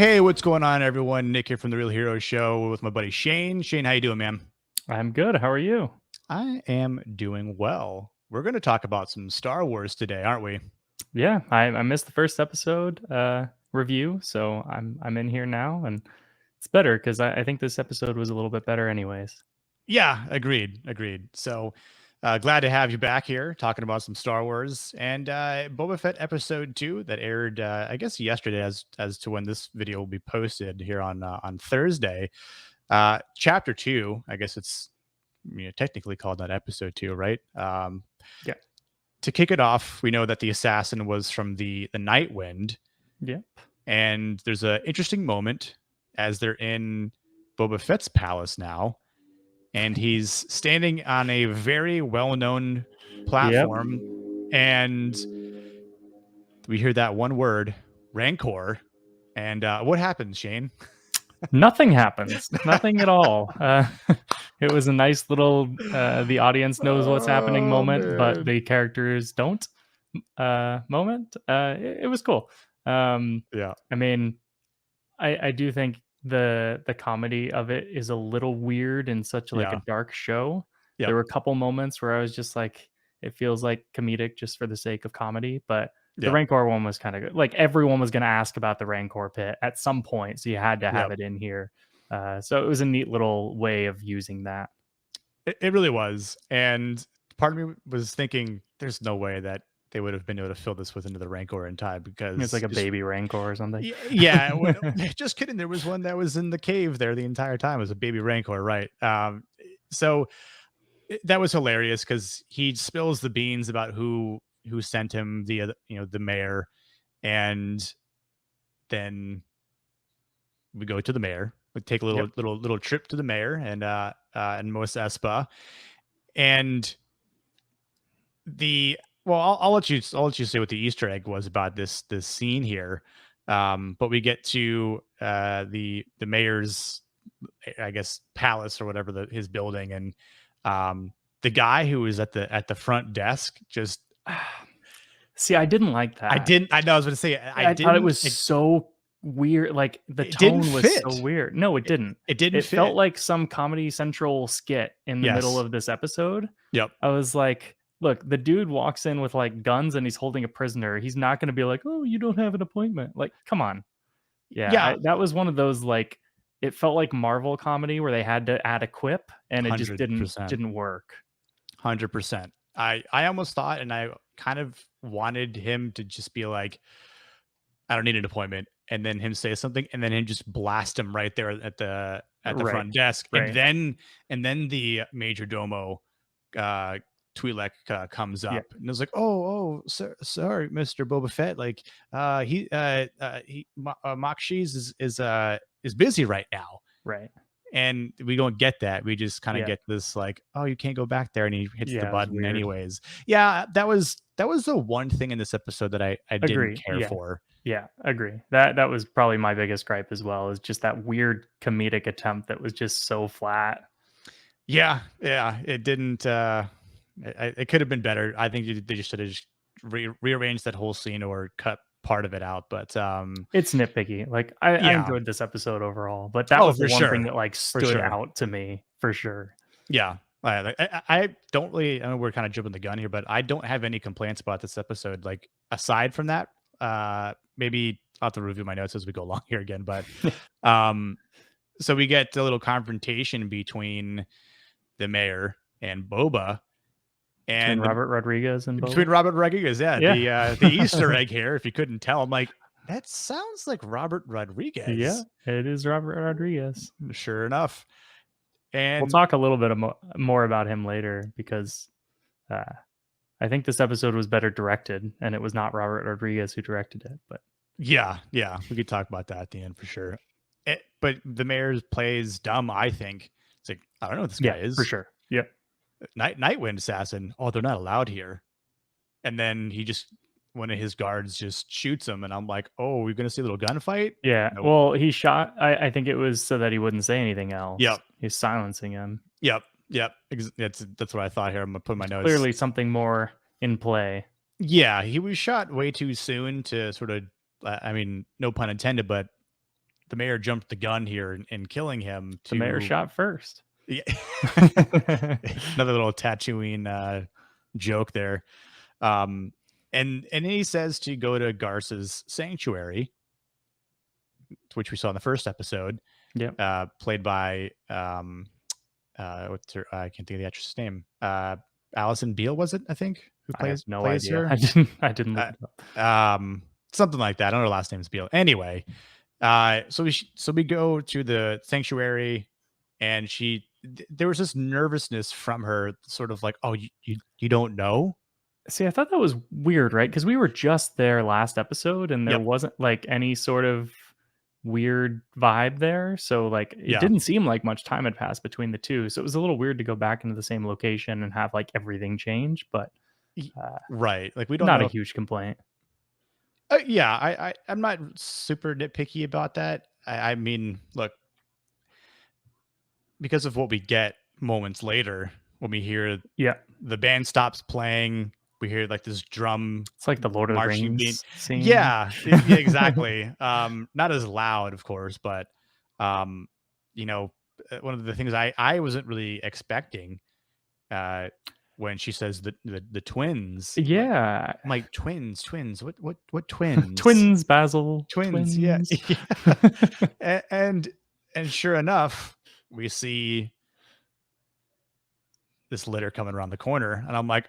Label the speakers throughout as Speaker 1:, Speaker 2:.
Speaker 1: Hey, what's going on, everyone? Nick here from the Real Hero Show with my buddy Shane. Shane, how you doing, man?
Speaker 2: I'm good. How are you?
Speaker 1: I am doing well. We're going to talk about some Star Wars today, aren't we?
Speaker 2: Yeah, I missed the first episode review, so I'm in here now, and it's better because I think this episode was a little bit better, anyways.
Speaker 1: Yeah, agreed. So glad to have you back here talking about some Star Wars and Boba Fett episode 2 that aired, I guess, yesterday as to when this video will be posted here on Thursday. Chapter 2, I guess it's technically called that episode 2, right?
Speaker 2: Yeah,
Speaker 1: To kick it off, we know that the assassin was from the Night Wind,
Speaker 2: yeah,
Speaker 1: and there's an interesting moment as they're in Boba Fett's palace now, and he's standing on a very well-known
Speaker 2: yep.
Speaker 1: platform, and we hear that one word, Rancor. And what happens, Shane?
Speaker 2: Nothing happens. Nothing at all. It was a nice little the audience knows what's happening
Speaker 1: Oh
Speaker 2: moment, but
Speaker 1: man.
Speaker 2: the characters don't moment. It was cool.
Speaker 1: Yeah.
Speaker 2: I mean, I do think the comedy of it is a little weird in such like a
Speaker 1: Yeah.
Speaker 2: dark show. There
Speaker 1: Yep.
Speaker 2: were a couple moments where I was just like, it feels like comedic just for the sake of comedy, but the
Speaker 1: Yep.
Speaker 2: Rancor one was kind of good. Like everyone was going to ask about the Rancor pit at some point, so you had to have
Speaker 1: Yep.
Speaker 2: it in here. So it was a neat little way of using that.
Speaker 1: It really was. And part of me was thinking, there's no way that they would have been able to fill this with another Rancor in time
Speaker 2: It's
Speaker 1: because
Speaker 2: like a baby Rancor or something.
Speaker 1: yeah, just kidding. There was one that was in the cave there the entire time. It was a baby Rancor, right? So that was hilarious because he spills the beans about who sent him the mayor, and then we go to the mayor. We take a
Speaker 2: Yep.
Speaker 1: little trip to the mayor and Mos Espa, and the well, I'll let you say what the Easter egg was about this scene here. But we get to the mayor's, I guess, palace or whatever his building, and the guy who was at the front desk just
Speaker 2: See, I didn't like
Speaker 1: I
Speaker 2: that.
Speaker 1: didn't I know I was going to say I
Speaker 2: I thought it
Speaker 1: didn't
Speaker 2: was so weird. Like the
Speaker 1: it didn't
Speaker 2: tone was so
Speaker 1: fit.
Speaker 2: weird. No, it
Speaker 1: It,
Speaker 2: didn't.
Speaker 1: it didn't
Speaker 2: It felt
Speaker 1: fit.
Speaker 2: like some Comedy Central skit in the middle
Speaker 1: Yes.
Speaker 2: of this episode.
Speaker 1: Yep.
Speaker 2: I was like, look, the dude walks in with like guns and he's holding a prisoner. He's not going to be like, oh, you don't have an appointment. Like, come on. Yeah,
Speaker 1: Yeah.
Speaker 2: that was one of those like it felt like Marvel comedy where they had to add a quip and it just
Speaker 1: 100%.
Speaker 2: didn't work.
Speaker 1: 100%. I almost thought, and I kind of wanted him to just be like, I don't need an appointment, and then him say something, and then him just blast him right there at the
Speaker 2: Right.
Speaker 1: front desk, and
Speaker 2: Right.
Speaker 1: then the major domo, uh, Twi'lek comes
Speaker 2: Yeah.
Speaker 1: up, and it's like, oh, sorry, Mister Boba Fett, like Makshiz is busy right now.
Speaker 2: Right.
Speaker 1: And we don't get that. We just kind of
Speaker 2: Yeah.
Speaker 1: get this like, oh, you can't go back there, and he hits the
Speaker 2: Yeah, it was
Speaker 1: button
Speaker 2: weird.
Speaker 1: anyways. Yeah, that was the one thing in this episode that I didn't
Speaker 2: Agree.
Speaker 1: care
Speaker 2: Yeah.
Speaker 1: for.
Speaker 2: Yeah, agree. That was probably my biggest gripe as well, is just that weird comedic attempt that was just so flat.
Speaker 1: Yeah, it didn't. It could have been better. I think they just should have just rearranged that whole scene or cut part of it out. But
Speaker 2: It's nitpicky. Like I
Speaker 1: yeah,
Speaker 2: enjoyed this episode overall, but that
Speaker 1: oh
Speaker 2: was the
Speaker 1: for
Speaker 2: one thing
Speaker 1: sure,
Speaker 2: that like
Speaker 1: for
Speaker 2: stood
Speaker 1: sure.
Speaker 2: out to me for sure.
Speaker 1: Yeah, I don't really. I know we're kind of jumping the gun here, but I don't have any complaints about this episode. Like aside from that, maybe I'll have to review my notes as we go along here again. But um, so we get a little confrontation between the mayor and Boba,
Speaker 2: Between
Speaker 1: and
Speaker 2: Robert Rodriguez and
Speaker 1: between
Speaker 2: Boba.
Speaker 1: Robert Rodriguez. Yeah,
Speaker 2: Yeah.
Speaker 1: the Easter egg here. If you couldn't tell, I'm like, that sounds like Robert
Speaker 2: Yeah,
Speaker 1: Rodriguez.
Speaker 2: it is Robert Rodriguez.
Speaker 1: Sure enough,
Speaker 2: We'll
Speaker 1: and
Speaker 2: talk a little bit more about him later because uh, I think this episode was better directed, and it was not Robert Rodriguez who directed it. But
Speaker 1: yeah, we could talk about that at the end for sure. But the mayor plays dumb. I think it's like, I don't know what this guy
Speaker 2: yeah, for
Speaker 1: is.
Speaker 2: sure. Yep.
Speaker 1: Nightwind assassin. Oh, they're not allowed here. And then one of his guards just shoots him, and I'm like, oh, we're gonna see a little gunfight.
Speaker 2: Yeah.
Speaker 1: Nope.
Speaker 2: Well, he shot. I think it was so that he wouldn't say anything else.
Speaker 1: Yep.
Speaker 2: He's silencing him.
Speaker 1: Yep. That's what I thought here. I'm gonna put my notes.
Speaker 2: Clearly, something more in play.
Speaker 1: Yeah, he was shot way too soon to sort of. I mean, no pun intended, but the mayor jumped the gun here in killing him
Speaker 2: The mayor
Speaker 1: to
Speaker 2: shot first.
Speaker 1: yeah. Another little Tatooine joke there. Um, and then he says to go to Garce's sanctuary, which we saw in the first episode,
Speaker 2: Yep.
Speaker 1: played by what's her? I can't think of the actress's name. Allison Beale was it? I think who
Speaker 2: I have no
Speaker 1: plays
Speaker 2: idea.
Speaker 1: her.
Speaker 2: I didn't look
Speaker 1: Uh,
Speaker 2: it up.
Speaker 1: something like that. I don't know her last name is Beale. Anyway, so we go to the sanctuary, and there was this nervousness from her, sort of like, oh, you don't know.
Speaker 2: See, I thought that was weird, right? Because we were just there last episode, and there
Speaker 1: Yep.
Speaker 2: wasn't like any sort of weird vibe there. So like it
Speaker 1: Yeah.
Speaker 2: didn't seem like much time had passed between the two. So it was a little weird to go back into the same location and have like everything change, but
Speaker 1: Y-
Speaker 2: uh,
Speaker 1: Right. Like we don't
Speaker 2: not a
Speaker 1: know.
Speaker 2: huge complaint.
Speaker 1: Yeah. I'm not super nitpicky about that. I mean, look, because of what we get moments later when we hear
Speaker 2: Yeah.
Speaker 1: the band stops playing, we hear like this drum
Speaker 2: It's like the Lord of the
Speaker 1: marching beat.
Speaker 2: Rings scene.
Speaker 1: Yeah, yeah, exactly. Not as loud, of course, but um, you know, one of the things I wasn't really expecting uh when she says the twins,
Speaker 2: Yeah.
Speaker 1: I'm like twins, what twins?
Speaker 2: Twins, Basil.
Speaker 1: Twins, yeah,
Speaker 2: Twins.
Speaker 1: yeah. And and sure enough, we see this litter coming around the corner, and I'm like,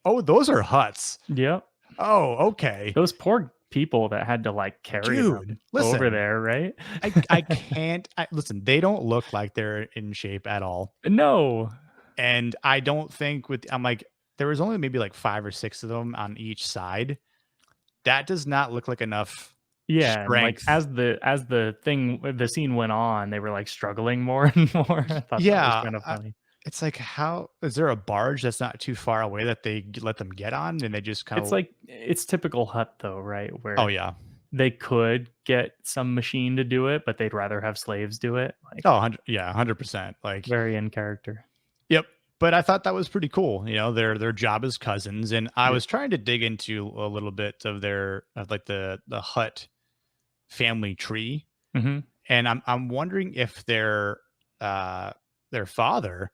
Speaker 1: oh, those are huts.
Speaker 2: Yep.
Speaker 1: Oh, okay.
Speaker 2: Those poor people that had to like carry
Speaker 1: Dude,
Speaker 2: them over
Speaker 1: listen,
Speaker 2: there, right?
Speaker 1: I can't listen, they don't look like they're in shape at all.
Speaker 2: No.
Speaker 1: And I don't think I'm like, there was only maybe like 5 or 6 of them on each side. That does not look like enough
Speaker 2: Yeah, and, like,
Speaker 1: strength.
Speaker 2: the scene went on, they were, like, struggling more and more. I thought that was
Speaker 1: Yeah,
Speaker 2: kind of funny.
Speaker 1: it's like, how is there a barge that's not too far away that they let them get on, and they just kind
Speaker 2: It's
Speaker 1: of
Speaker 2: like it's typical Hut though, right?
Speaker 1: oh,
Speaker 2: Where
Speaker 1: yeah.
Speaker 2: they could get some machine to do it, but they'd rather have slaves do it, like,
Speaker 1: Oh, 100 yeah, 100%. Like,
Speaker 2: very in character.
Speaker 1: yep. But I thought that was pretty cool. You know, their job as cousins, and I
Speaker 2: Yep.
Speaker 1: was trying to dig into a little bit of like the Hut family tree,
Speaker 2: Mhm.
Speaker 1: and I'm wondering if their father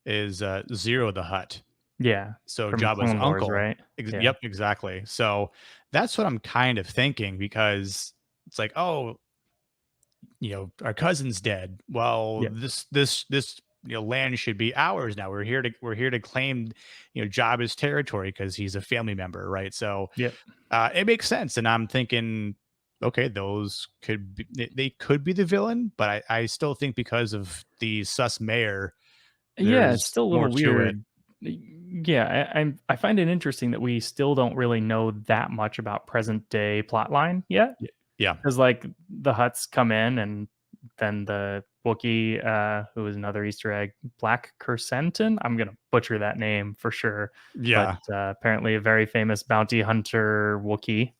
Speaker 1: is Zero the Hut,
Speaker 2: Yeah,
Speaker 1: so
Speaker 2: from
Speaker 1: Jabba's
Speaker 2: Clone Wars,
Speaker 1: uncle.
Speaker 2: right? Yeah.
Speaker 1: Yep, exactly. So that's what I'm kind of thinking, because it's like, oh, our cousin's dead. Well,
Speaker 2: Yep.
Speaker 1: this land should be ours now. We're here to claim Jabba's territory because he's a family member, right? So
Speaker 2: Yep.
Speaker 1: it makes sense, and I'm thinking, okay, those they could be the villain, but I still think because of the sus mayor,
Speaker 2: Yeah, it's
Speaker 1: there's
Speaker 2: still a
Speaker 1: more
Speaker 2: little
Speaker 1: to it.
Speaker 2: weird. Yeah, I find it interesting that we still don't really know that much about present day plotline yet.
Speaker 1: Yeah,
Speaker 2: 'Cause, like, the Hutts come in, and then the Wookiee, who is another Easter egg, Black Krrsantan? I'm gonna butcher that name for sure, but,
Speaker 1: yeah,
Speaker 2: apparently a very famous bounty hunter Wookiee,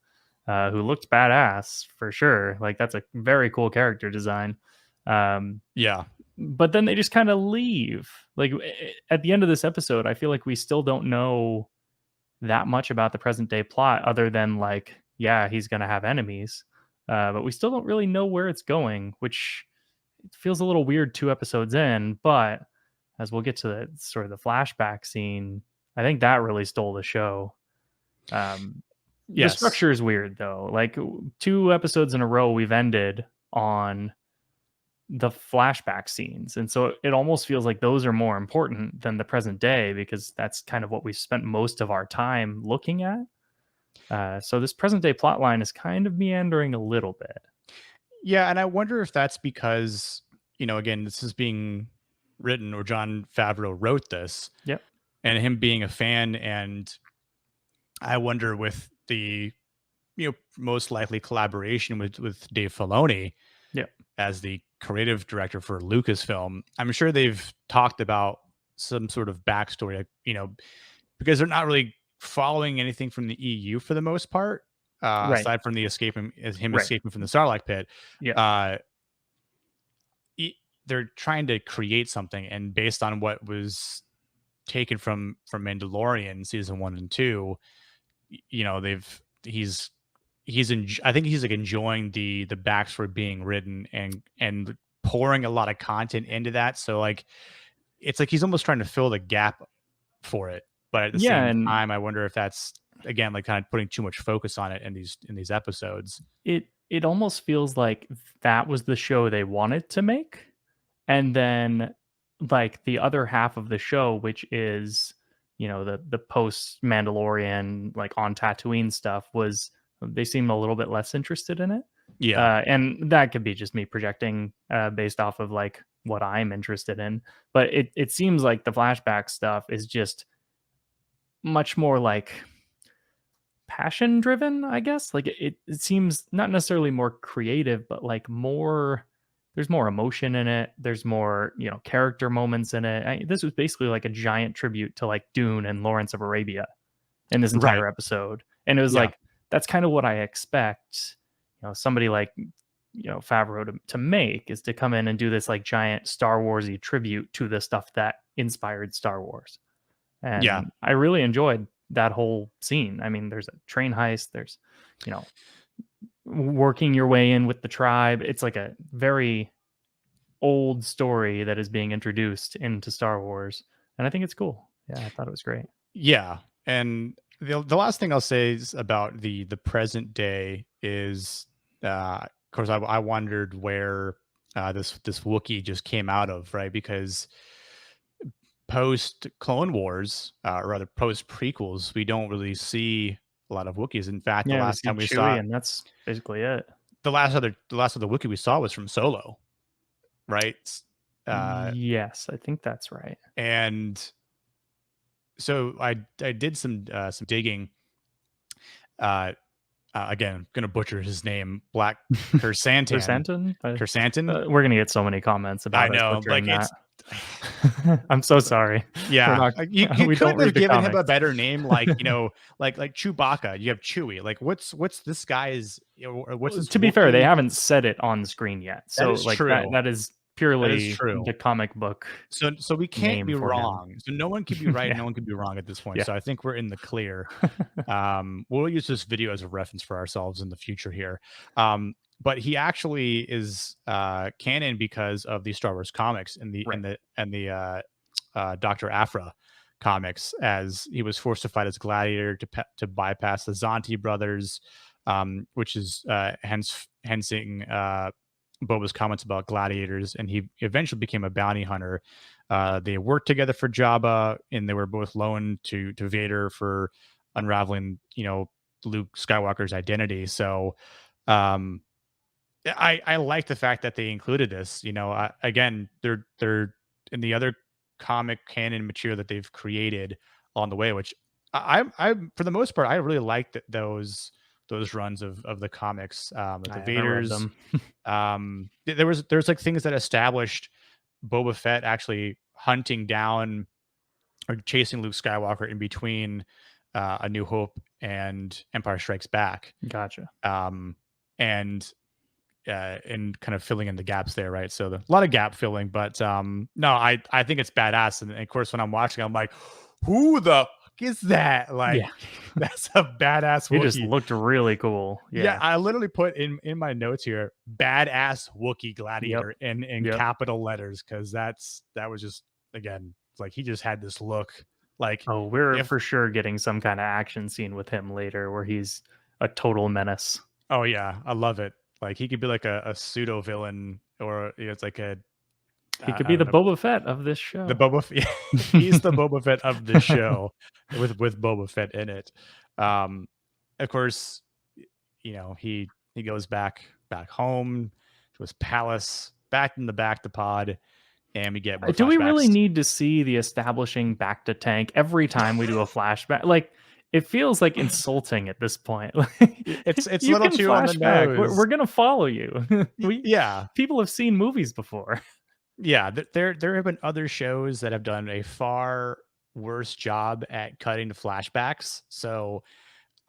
Speaker 2: who looked badass for sure, like, that's a very cool character design, um,
Speaker 1: yeah.
Speaker 2: but then they just kinda leave. Like, at the end of this episode, I feel like we still don't know that much about the present day plot other than like, yeah, he's going to have enemies. But we still don't really know where it's going, which feels a little weird 2 episodes in. But as we'll get to the sort of the flashback scene, I think that really stole the show. Um, the
Speaker 1: Yes.
Speaker 2: structure is weird though. Like 2 episodes in a row, we've ended on the flashback scenes. And so it almost feels like those are more important than the present day because that's kind of what we've spent most of our time looking at. So this present day plot line is kind of meandering a little bit.
Speaker 1: Yeah, and I wonder if that's because, again, this is being written, or John Favreau wrote this,
Speaker 2: Yep.
Speaker 1: and him being a fan, and I wonder with the most likely collaboration with Dave Filoni
Speaker 2: Yep.
Speaker 1: as the creative director for Lucasfilm. I'm sure they've talked about some sort of backstory, like, because they're not really following anything from the EU for the most part,
Speaker 2: Right.
Speaker 1: aside from the him
Speaker 2: Right.
Speaker 1: escaping from the Sarlacc pit.
Speaker 2: Yep.
Speaker 1: Uh, they're trying to create something, and based on what was taken from Mandalorian season 1 and 2, they've he's I think he's like enjoying the backstory being written and pouring a lot of content into that. So like it's like he's almost trying to fill the gap for it. But at the
Speaker 2: Yeah,
Speaker 1: same
Speaker 2: and
Speaker 1: time, I wonder if that's again like kind of putting too much focus on it in these episodes.
Speaker 2: it almost feels like that was the show they wanted to make, and then like the other half of the show, which is the post Mandalorian like on Tatooine stuff, was they seem a little bit less interested in it.
Speaker 1: Yeah.
Speaker 2: And that could be just me projecting based off of like what I'm interested in, but it seems like the flashback stuff is just much more like passion driven, I guess. Like it seems not necessarily more creative, but like more there's more emotion in it. There's more, character moments in it. This was basically like a giant tribute to like Dune and Lawrence of Arabia in this
Speaker 1: Right.
Speaker 2: entire episode. And it was
Speaker 1: Yeah.
Speaker 2: like that's kind of what I expect, somebody like Favreau to make, is to come in and do this like giant Star Warsy tribute to the stuff that inspired Star Wars.
Speaker 1: Yeah.
Speaker 2: And I really enjoyed that whole scene. I mean, there's a train heist, there's, you know, working your way in with the tribe. It's like a very old story that is being introduced into Star Wars. And I think it's cool. Yeah, I thought it was great.
Speaker 1: Yeah. And the last thing I'll say is about the present day is of course I wondered where this Wookiee just came out of, right? Because post Clone Wars, or rather post prequels, we don't really see a lot of Wookiees. In fact,
Speaker 2: Yeah, we see Chewie, and that's basically it.
Speaker 1: the last other Wookiee we saw was from Solo, right? Uh,
Speaker 2: Yes, I think that's right.
Speaker 1: and so I did some digging. Uh, Again, gonna butcher his name, Black Kersantan.
Speaker 2: Chrysanthemum?
Speaker 1: Kersantan.
Speaker 2: We're gonna get so many comments
Speaker 1: I
Speaker 2: about us
Speaker 1: know,
Speaker 2: butchering
Speaker 1: like
Speaker 2: that.
Speaker 1: it's
Speaker 2: I'm so sorry. We're
Speaker 1: yeah,
Speaker 2: not.
Speaker 1: like you
Speaker 2: We don't
Speaker 1: couldn't
Speaker 2: read
Speaker 1: have
Speaker 2: the
Speaker 1: given him a
Speaker 2: comics.
Speaker 1: better name, like like Chewbacca. You have Chewie. Like what's this guy's or what's this
Speaker 2: To be fair, they
Speaker 1: Wookiee?
Speaker 2: haven't said it on screen yet,
Speaker 1: That
Speaker 2: so
Speaker 1: is
Speaker 2: like that
Speaker 1: true.
Speaker 2: that is
Speaker 1: That is
Speaker 2: purely
Speaker 1: true.
Speaker 2: the comic book
Speaker 1: So we can't
Speaker 2: name
Speaker 1: be
Speaker 2: for him.
Speaker 1: wrong. So no one can be right,
Speaker 2: Yeah,
Speaker 1: no one can be wrong at this point.
Speaker 2: yeah.
Speaker 1: So I think we're in the clear. We'll use this video as a reference for ourselves in the future here. But he actually is canon because of the Star Wars comics and
Speaker 2: Right.
Speaker 1: the Dr. Aphra comics, as he was forced to fight as gladiator to bypass the Zanti brothers, which is hensing Boba's comments about gladiators, and he eventually became a bounty hunter. They worked together for Jabba, and they were both loaned to Vader for unraveling, Luke Skywalker's identity. So, um, I like the fact that they included this. Again, they're in the other comic canon material that they've created on the way, which I for the most part I really like those runs of the comics, with
Speaker 2: I
Speaker 1: the
Speaker 2: haven't read
Speaker 1: Vaders.
Speaker 2: them.
Speaker 1: There's like things that established Boba Fett actually hunting down or chasing Luke Skywalker in between A New Hope and Empire Strikes Back,
Speaker 2: Gotcha.
Speaker 1: um, and and kind of filling in the gaps there, right? So a lot of gap filling, but no, I think it's badass, and of course when I'm watching, I'm like, who the fuck is that? Like,
Speaker 2: Yeah,
Speaker 1: that's a badass
Speaker 2: he just
Speaker 1: Wookiee.
Speaker 2: looked really cool.
Speaker 1: Yeah,
Speaker 2: Yeah.
Speaker 1: I literally put in my notes here, badass Wookiee
Speaker 2: Yep.
Speaker 1: gladiator in
Speaker 2: Yep.
Speaker 1: capital letters, because that was just again like he just had this look like
Speaker 2: Oh, we're
Speaker 1: if
Speaker 2: for sure getting some kind of action scene with him later where he's a total menace.
Speaker 1: oh yeah, I love it. Like he could be like a pseudo villain, or it's like a
Speaker 2: He could
Speaker 1: I
Speaker 2: be the
Speaker 1: don't know.
Speaker 2: Boba Fett of this
Speaker 1: The
Speaker 2: show.
Speaker 1: Boba F he's the Boba Fett of the show with Boba Fett in it. Um, of course, he goes back home to his palace, back in the bactopod, and we get more
Speaker 2: Do we really
Speaker 1: flashbacks.
Speaker 2: need to see the establishing back to tank every time we do a flashback? Like, it feels like insulting at this point.
Speaker 1: It's a
Speaker 2: You
Speaker 1: little
Speaker 2: can
Speaker 1: too on the
Speaker 2: flashback. We're
Speaker 1: nose.
Speaker 2: gonna follow you. We
Speaker 1: Yeah.
Speaker 2: People have seen movies before.
Speaker 1: Yeah, there have been other shows that have done a far worse job at cutting the flashbacks. So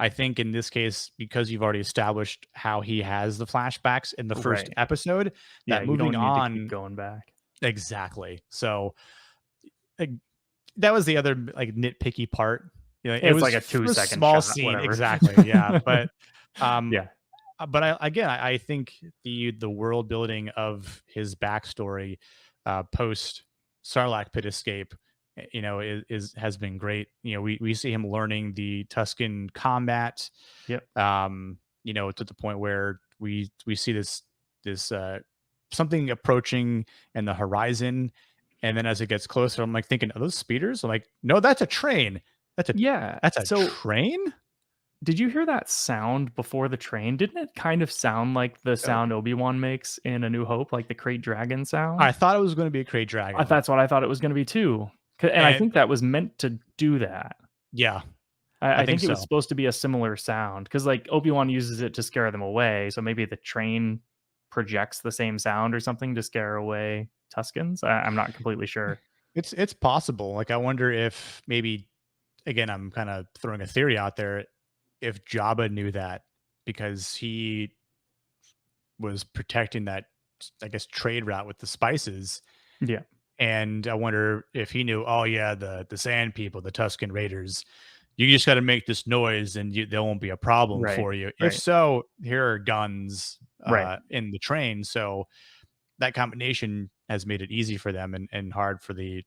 Speaker 1: I think in this case, because you've already established how he has the flashbacks in the first
Speaker 2: Right.
Speaker 1: episode,
Speaker 2: Yeah,
Speaker 1: that
Speaker 2: you
Speaker 1: moving
Speaker 2: don't need to keep
Speaker 1: on
Speaker 2: going back.
Speaker 1: exactly. So like, that was the other like nitpicky part. It
Speaker 2: It's
Speaker 1: was
Speaker 2: like a
Speaker 1: for a
Speaker 2: 2-second
Speaker 1: small
Speaker 2: shot,
Speaker 1: scene,
Speaker 2: whatever.
Speaker 1: exactly. Yeah, but Um,
Speaker 2: Yeah.
Speaker 1: but I think the world building of his backstory, post Sarlacc pit escape, is has been great. We see him learning the Tuscan combat,
Speaker 2: Yep.
Speaker 1: to the point where we see this something approaching in the horizon, and then as it gets closer, I'm like thinking, are those speeders? I'm like, no, that's a train. That's a
Speaker 2: Yeah.
Speaker 1: that's a
Speaker 2: So
Speaker 1: train.
Speaker 2: did you hear that sound before the train? Didn't it kind of sound like the
Speaker 1: Uh,
Speaker 2: sound Obi-Wan makes in A New Hope, like the Krayt Dragon
Speaker 1: I
Speaker 2: sound?
Speaker 1: thought it was going to be a Krayt Dragon,
Speaker 2: That's what I thought it was gonna be too, and I
Speaker 1: and
Speaker 2: think that was meant to do that.
Speaker 1: yeah, I
Speaker 2: I
Speaker 1: think
Speaker 2: think it was
Speaker 1: so.
Speaker 2: supposed to be a similar sound because, like, Obi-Wan uses it to scare them away, so maybe the train projects the same sound or something to scare away Tuskens? I'm not completely sure.
Speaker 1: It's possible. Like I wonder if maybe, again, I'm kind of throwing a theory out there, if Jabba knew that because he was protecting that, I guess, trade route with the spices.
Speaker 2: Yeah.
Speaker 1: And I wonder if he knew, oh yeah, the Sand People, the Tuscan Raiders, you just got to make this noise and there won't be a problem
Speaker 2: Right.
Speaker 1: for you. If
Speaker 2: Right.
Speaker 1: so, here are guns
Speaker 2: Right.
Speaker 1: in the train. So that combination has made it easy for them and hard for the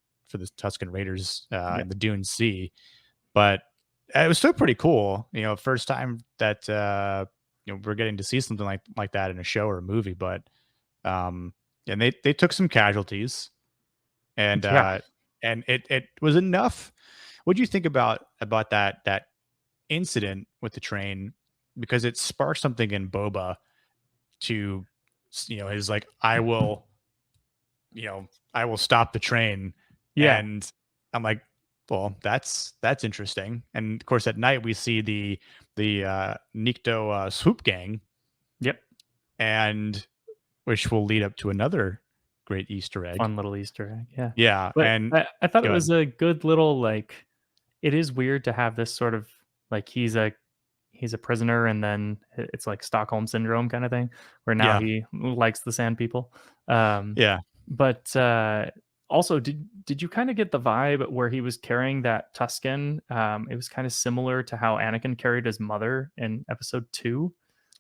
Speaker 1: Tuscan Raiders
Speaker 2: Yeah.
Speaker 1: in the Dune Sea. But it was still pretty cool. First time that we're getting to see something like that in a show or a movie. But and they took some casualties, and
Speaker 2: Yeah.
Speaker 1: it was enough. What do you think about that incident with the train? Because it sparked something in Boba to, he's like, I will stop the train.
Speaker 2: Yeah.
Speaker 1: And I'm like, well, that's interesting. And of course, at night we see the Nikto swoop gang,
Speaker 2: Yep.
Speaker 1: and which will lead up to another great Easter egg.
Speaker 2: Fun little Easter egg, yeah.
Speaker 1: Yeah,
Speaker 2: But
Speaker 1: and
Speaker 2: I thought it
Speaker 1: go ahead.
Speaker 2: was a good little, like, it is weird to have this sort of, like, he's a prisoner and then it's like Stockholm syndrome kinda thing, where now
Speaker 1: Yeah,
Speaker 2: he likes the sand people. Um,
Speaker 1: yeah.
Speaker 2: but, also, did you kinda get the vibe where he was carrying that Tusken? It was kinda similar to how Anakin carried his mother in episode 2.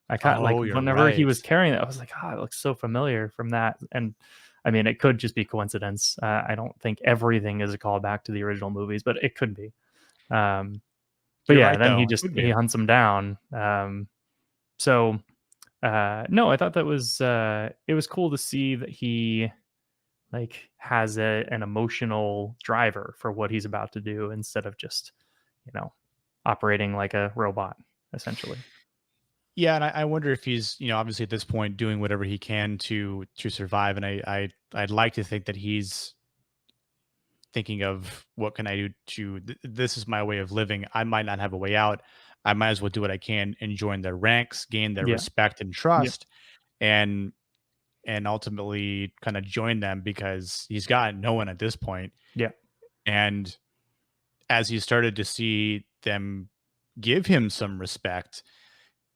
Speaker 2: I kinda like,
Speaker 1: Oh, you're
Speaker 2: whenever he
Speaker 1: right.
Speaker 2: was carrying it, I was like, "Ah, it looks so familiar from that," and, I mean, it could just be coincidence. I don't think everything is a callback to the original movies, but it could be. Um, but
Speaker 1: You're
Speaker 2: yeah,
Speaker 1: right,
Speaker 2: then
Speaker 1: though. It could
Speaker 2: he
Speaker 1: be.
Speaker 2: hunts him down. So, no, I thought that it was cool to see that he, like, has an emotional driver for what he's about to do instead of just, you know, operating like a robot, essentially.
Speaker 1: Yeah, and I wonder if he's, obviously at this point doing whatever he can to survive. And I'd like to think that he's thinking of what can I do this is my way of living. I might not have a way out. I might as well do what I can and join their ranks, gain their
Speaker 2: Yeah.
Speaker 1: respect and
Speaker 2: Yep.
Speaker 1: trust, and ultimately kind of join them because he's got no one at this point.
Speaker 2: Yeah.
Speaker 1: And as he started to see them give him some respect,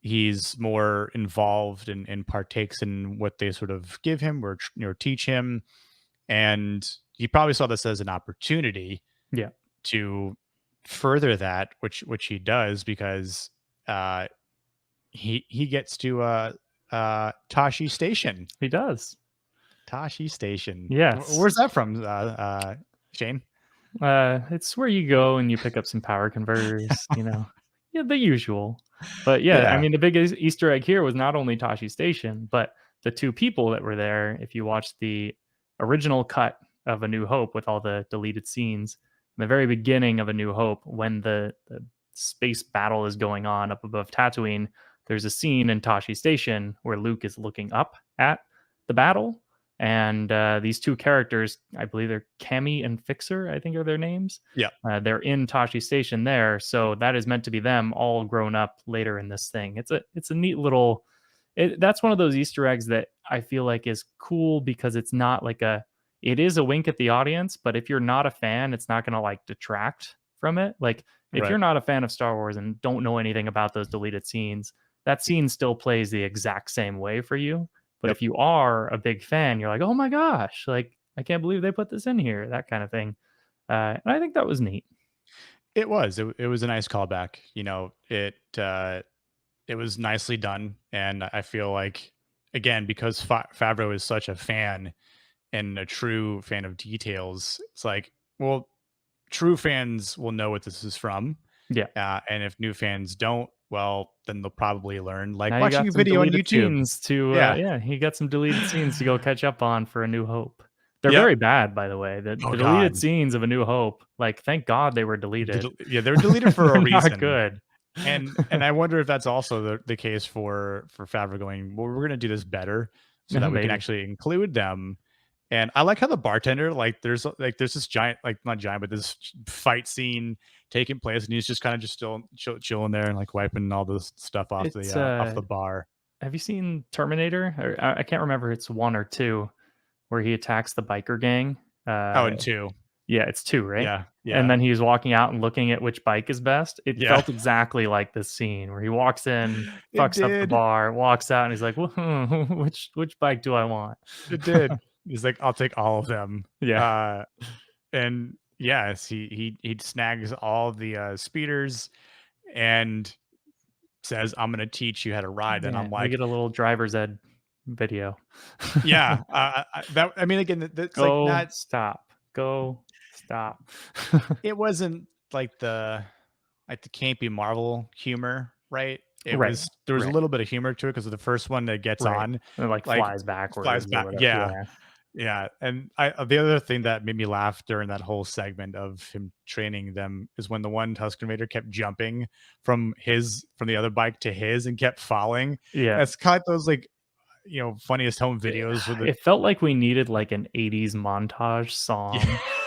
Speaker 1: he's more involved and partakes in what they sort of give him or teach him. And he probably saw this as an opportunity
Speaker 2: Yeah.
Speaker 1: to further that, which he does because uh, he gets to Tashi Station.
Speaker 2: He does.
Speaker 1: Tashi Station.
Speaker 2: Yes.
Speaker 1: Where's that from, Shane?
Speaker 2: It's where you go and you pick up some power converters, Yeah, the usual. But yeah, I
Speaker 1: Yeah,
Speaker 2: mean, the biggest Easter egg here was not only Tashi Station, but the two people that were there. If you watch the original cut of A New Hope with all the deleted scenes, in the very beginning of A New Hope, when the space battle is going on up above Tatooine, there's a scene in Tashi Station where Luke is looking up at the battle, and these two characters, I believe they're Cammy and Fixer, I think are their names.
Speaker 1: yeah,
Speaker 2: They're in Tashi Station there, so that is meant to be them all grown up later in this thing. It's a neat little. That's one of those Easter eggs that I feel like is cool because it's not like a. It is a wink at the audience, but if you're not a fan, it's not going to like detract from it. Like if
Speaker 1: right.
Speaker 2: you're not a fan of Star Wars and don't know anything about those deleted scenes, that scene still plays the exact same way for you. But
Speaker 1: Yep.
Speaker 2: if you are a big fan, you're like, "Oh my gosh, like I can't believe they put this in here," that kind of thing. And I think that was neat.
Speaker 1: It was a nice callback. It it was nicely done, and I feel like, again, because Favreau is such a fan and a true fan of details, it's like, well, true fans will know what this is from,
Speaker 2: Yeah.
Speaker 1: and if new fans don't, well, then they'll probably learn
Speaker 2: Now
Speaker 1: like
Speaker 2: you
Speaker 1: watching
Speaker 2: got
Speaker 1: a
Speaker 2: some
Speaker 1: video on
Speaker 2: deleted
Speaker 1: YouTube.
Speaker 2: scenes to,
Speaker 1: Yeah.
Speaker 2: yeah, he got some deleted scenes to go catch up on for A New Hope. They're
Speaker 1: Yep.
Speaker 2: very bad, by the way. The
Speaker 1: Oh
Speaker 2: the deleted
Speaker 1: God.
Speaker 2: scenes of A New Hope, like, thank God they were deleted.
Speaker 1: Yeah, they're deleted for a
Speaker 2: They're not
Speaker 1: reason.
Speaker 2: good.
Speaker 1: And I wonder if that's also the case for Favre going, well, we're gonna do this better so that we can
Speaker 2: Maybe.
Speaker 1: actually include them. And I like how the bartender, like, there's this giant, like, not giant, but this fight scene taking place, and he's just kind of just still chilling there and like wiping all this stuff
Speaker 2: It's,
Speaker 1: off the bar.
Speaker 2: have you seen Terminator? Or I can't remember if it's 1 or 2 where he attacks the biker gang.
Speaker 1: Oh,
Speaker 2: Uh,
Speaker 1: and two.
Speaker 2: yeah, it's 2, right?
Speaker 1: Yeah,
Speaker 2: And
Speaker 1: yeah,
Speaker 2: then he was walking out and looking at which bike is best. It
Speaker 1: yeah.
Speaker 2: felt exactly like this scene where he walks in,
Speaker 1: It
Speaker 2: fucks up the
Speaker 1: did.
Speaker 2: bar, walks out, and he's like, "Woo which bike do I want?"
Speaker 1: It did. He's like, I'll take all of them.
Speaker 2: Yeah.
Speaker 1: Uh, and yes, he snags all the speeders and says, "I'm gonna teach you how to ride." And
Speaker 2: Yeah,
Speaker 1: I'm
Speaker 2: we
Speaker 1: like,
Speaker 2: get a little driver's ed video.
Speaker 1: yeah, that, I mean, again, that's like
Speaker 2: Go,
Speaker 1: not.
Speaker 2: stop. Go, stop.
Speaker 1: It wasn't like the campy Marvel humor, right? It
Speaker 2: Right,
Speaker 1: was There was a
Speaker 2: right,
Speaker 1: little bit of humor to it because of the first one that gets
Speaker 2: right.
Speaker 1: on,
Speaker 2: And it, like,
Speaker 1: like,
Speaker 2: flies
Speaker 1: flies
Speaker 2: backwards or
Speaker 1: back.
Speaker 2: whatever.
Speaker 1: Yeah,
Speaker 2: Yeah.
Speaker 1: yeah. And the other thing that made me laugh during that whole segment of him training them is when the one Tusken Raider kept jumping from the other bike to his and kept falling.
Speaker 2: Yeah.
Speaker 1: That's kind of those, like, funniest home videos with the.
Speaker 2: It felt like we needed, like, an '80s montage
Speaker 1: Yeah.
Speaker 2: song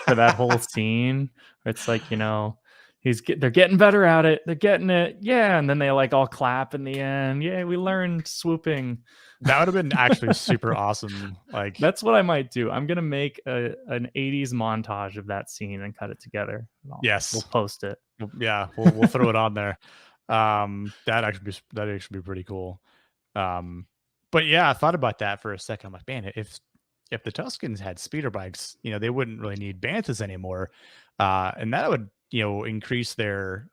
Speaker 2: for that whole scene, where it's like, they're getting better at it, they're getting it, yeah, and then they, like, all clap in the end, "Yay, we learned swooping."
Speaker 1: That would have been actually super awesome. Like,
Speaker 2: That's what I might do. I'm gonna make an '80s montage of that scene and cut it together, and we'll
Speaker 1: yes.
Speaker 2: post it.
Speaker 1: Well, yeah, we'll throw it on there. That'd actually be pretty cool. Um, but yeah, I thought about that for a second. I'm like, man, if the Tuscans had speeder bikes, they wouldn't really need Banthas anymore, and that would increase their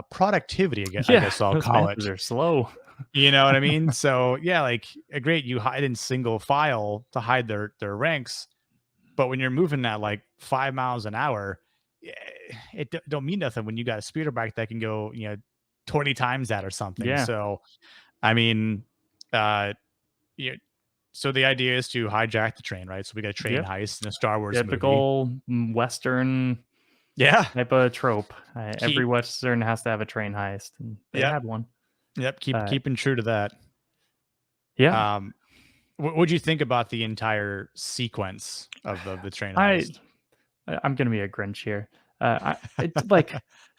Speaker 1: productivity. I
Speaker 2: Yeah,
Speaker 1: guess I'll
Speaker 2: those
Speaker 1: call
Speaker 2: Banthas
Speaker 1: it.
Speaker 2: are slow.
Speaker 1: You know what I mean? So yeah, like, great, you hide in single file to hide their ranks, but when you're moving at like 5 miles an hour, eh, don't mean nothing when you got a speeder bike that can go 20 times that or something.
Speaker 2: Yeah,
Speaker 1: So I mean, uh, yeah. So the idea is to hijack the train, right? So we got a train
Speaker 2: yep.
Speaker 1: heist in a Star Wars movie.
Speaker 2: Typical Western
Speaker 1: Yeah.
Speaker 2: type of trope. Every
Speaker 1: Keep.
Speaker 2: Western has to have a train heist, and they
Speaker 1: Yep.
Speaker 2: had one.
Speaker 1: Yep.
Speaker 2: Uh,
Speaker 1: Keeping true to that.
Speaker 2: yeah,
Speaker 1: Um, what'd you think about the entire sequence of the train
Speaker 2: I
Speaker 1: heist?
Speaker 2: I'm gonna be a Grinch here. It's like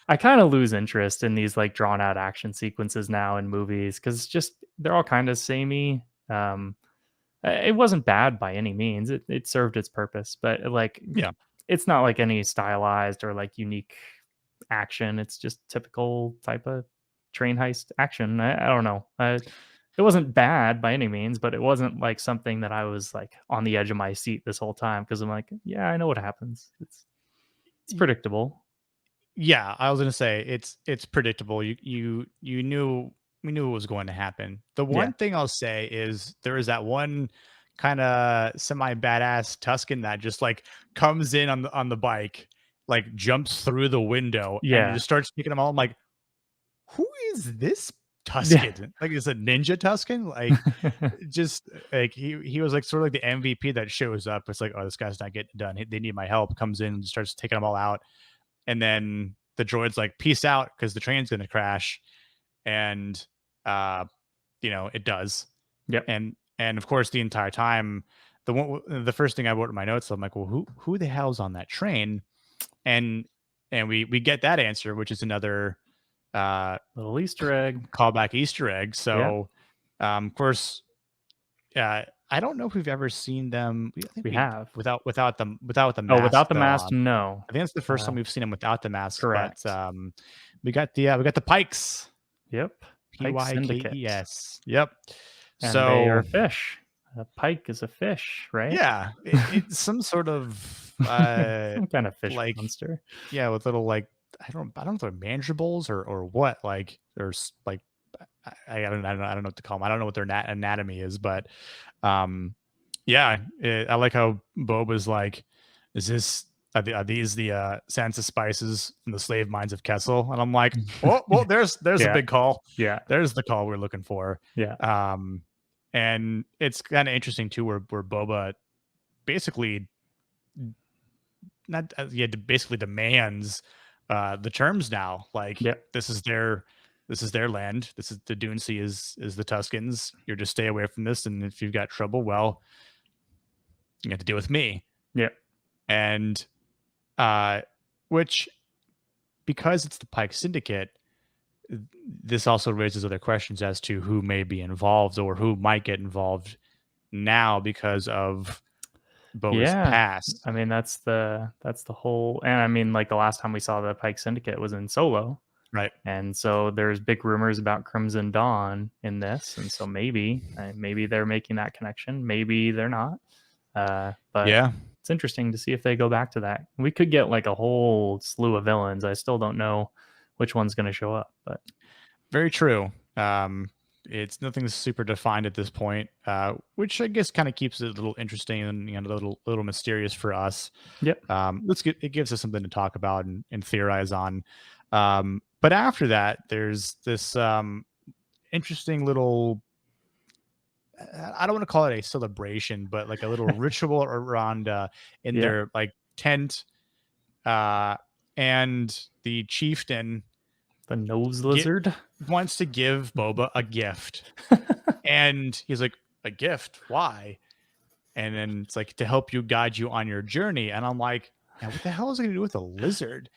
Speaker 2: I kind of lose interest in these like drawn out action sequences now in movies because just they're all kind of samey. It wasn't bad by any means. It served its purpose, but like
Speaker 1: Yeah.
Speaker 2: it's not like any stylized or like unique action. It's just typical type of train heist action. I don't know. It wasn't bad by any means, but it wasn't like something that I was like on the edge of my seat this whole time because I'm like, yeah, I know what happens. It's predictable.
Speaker 1: Yeah, I was gonna say it's predictable. You knew we knew what was going to happen. The
Speaker 2: Yeah.
Speaker 1: one thing I'll say is there is that one kind of semi badass Tuscan that just like comes in on the bike, like jumps through the window and
Speaker 2: Yeah.
Speaker 1: just starts picking them all. I'm like, who is this
Speaker 2: Yeah.
Speaker 1: Tuscan? Like, is a ninja Tuscan? Like, just like he was like sort of like the MVP that shows up. It's like, oh, this guy's not getting it done. They need my help. Comes in and starts taking them all out, and then the droid's like, peace out, because the train's gonna crash. And uh it does.
Speaker 2: Yep.
Speaker 1: And of course, the entire time, the first thing I wrote in my notes, I'm like, well, who the hell's on that train? And we get that answer, which is another uh
Speaker 2: Little Easter egg.
Speaker 1: callback Easter egg.
Speaker 2: Yeah.
Speaker 1: So of course, I don't know if we've ever seen them. I think
Speaker 2: We
Speaker 1: we
Speaker 2: have.
Speaker 1: without the
Speaker 2: Oh,
Speaker 1: mask
Speaker 2: without the
Speaker 1: though
Speaker 2: mask,
Speaker 1: on.
Speaker 2: no.
Speaker 1: I think it's the first time
Speaker 2: Uh,
Speaker 1: we've seen them without the mask, but
Speaker 2: correct.
Speaker 1: we got the Pikes.
Speaker 2: Yep. Pike Syndicate.
Speaker 1: Pikes. Yep.
Speaker 2: And they are
Speaker 1: So
Speaker 2: fish. A pike is a fish, right?
Speaker 1: yeah, it's some sort of
Speaker 2: Some kind of fish
Speaker 1: like,
Speaker 2: monster.
Speaker 1: yeah, with little, like, I don't know if they're mandibles or what, like there's like I don't know what to call them. I don't know what their anatomy is, but um, yeah, I like how Boba's like, is this are these the Sansa spices from the slave mines of Kessel? And I'm like, oh, well, there's a
Speaker 2: Yeah,
Speaker 1: big call.
Speaker 2: yeah,
Speaker 1: There's the call we're looking for.
Speaker 2: yeah,
Speaker 1: Um, and it's kind of interesting too, where Boba basically not yeah, basically demands the terms now. Like
Speaker 2: yeah,
Speaker 1: this is their land. This is the Dune Sea is the Tuscans. You're just stay away from this, and if you've got trouble, well, you have to deal with me.
Speaker 2: yeah,
Speaker 1: And uh, which because it's the Pike Syndicate, this also raises other questions as to who may be involved or who might get involved now because of Boba's
Speaker 2: yeah.
Speaker 1: past.
Speaker 2: I mean, that's the whole. And I mean, like the last time we saw the Pike Syndicate was in Solo,
Speaker 1: Right.
Speaker 2: and so there's big rumors about Crimson Dawn in this, and so maybe they're making that connection, maybe they're not. But
Speaker 1: Yeah.
Speaker 2: it's interesting to see if they go back to that. We could get like a whole slew of villains. I still don't know which one's going to show up, but
Speaker 1: Very true. It's nothing super defined at this point, which I guess kind of keeps it a little interesting and a little mysterious for us.
Speaker 2: yep,
Speaker 1: It gives us something to talk about and theorize on. But after that, there's this interesting little. I don't want to call it a celebration, but like a little ritual around in
Speaker 2: yeah,
Speaker 1: their like tent, uh, and the chieftain
Speaker 2: the nose
Speaker 1: get
Speaker 2: lizard.
Speaker 1: wants to give Boba a gift. And he's like, a gift? Why? And then it's like to help you guide you on your journey. And I'm like, yeah, what the hell is it gonna do with a lizard?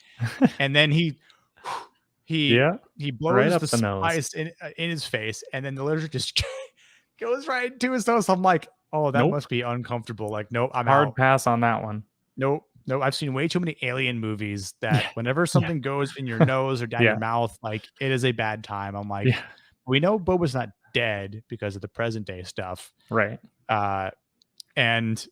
Speaker 1: And then he
Speaker 2: Yeah,
Speaker 1: he
Speaker 2: right
Speaker 1: blows
Speaker 2: up
Speaker 1: the
Speaker 2: the nose.
Speaker 1: spice in his face, and then the lizard just goes right into his nose. I'm like, oh, that
Speaker 2: Nope.
Speaker 1: must be uncomfortable. Like, nope, I'm
Speaker 2: Hard
Speaker 1: out.
Speaker 2: pass on that one.
Speaker 1: Nope. Nope. I've seen way too many alien movies that
Speaker 2: Yeah,
Speaker 1: whenever
Speaker 2: yeah,
Speaker 1: something goes in your nose or down your
Speaker 2: yeah,
Speaker 1: mouth, like it is a bad time. I'm like,
Speaker 2: yeah.
Speaker 1: we know Boba's not dead because of the present day stuff.
Speaker 2: Right.
Speaker 1: Uh, and